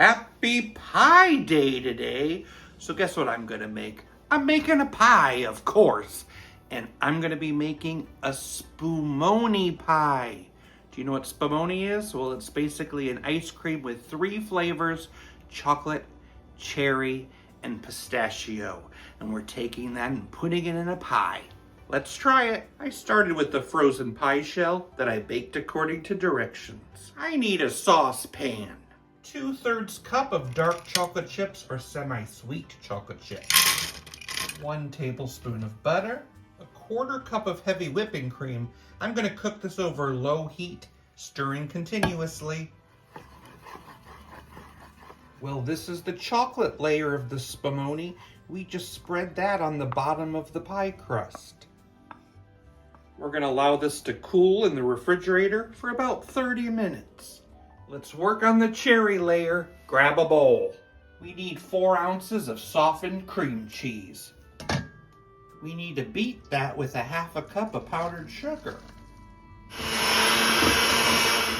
Happy Pie Day today. So guess what I'm gonna make? I'm making a pie, of course. And I'm gonna be making a Spumoni pie. Do you know what Spumoni is? Well, it's basically an ice cream with 3 flavors: chocolate, cherry, and pistachio. And we're taking that and putting it in a pie. Let's try it. I started with the frozen pie shell that I baked according to directions. I need a saucepan. 2/3 cup of dark chocolate chips or semi-sweet chocolate chips. 1 tablespoon of butter. 1/4 cup of heavy whipping cream. I'm going to cook this over low heat, stirring continuously. Well, this is the chocolate layer of the Spumoni. We just spread that on the bottom of the pie crust. We're going to allow this to cool in the refrigerator for about 30 minutes. Let's work on the cherry layer. Grab a bowl. We need 4 ounces of softened cream cheese. We need to beat that with 1/2 cup of powdered sugar.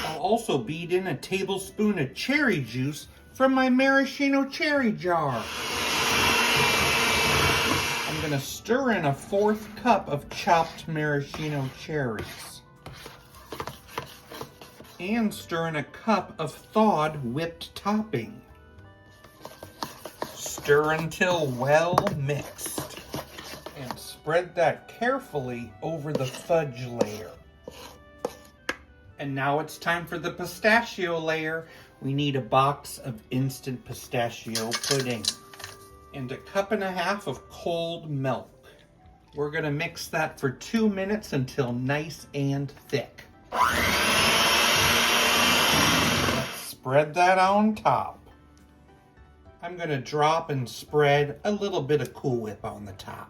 I'll also beat in a tablespoon of cherry juice from my maraschino cherry jar. I'm going to stir in 1/4 cup of chopped maraschino cherries. And stir in 1 cup of thawed whipped topping. Stir until well mixed. And spread that carefully over the fudge layer. And now it's time for the pistachio layer. We need a box of instant pistachio pudding and 1.5 cups of cold milk. We're going to mix that for 2 minutes until nice and thick. Let's spread that on top. I'm going to drop and spread a little bit of Cool Whip on the top.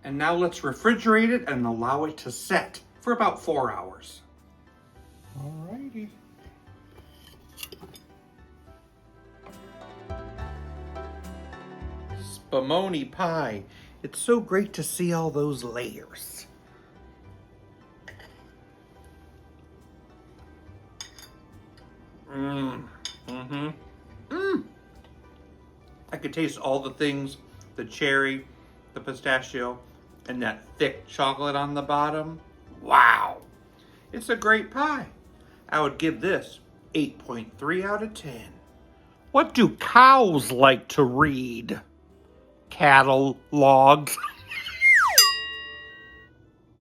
And now let's refrigerate it and allow it to set for about 4 hours. Alrighty. Spumoni pie. It's so great to see all those layers. I could taste all the things, the cherry, the pistachio, and that thick chocolate on the bottom. Wow! It's a great pie. I would give this 8.3 out of 10. What do cows like to read? Catalogs.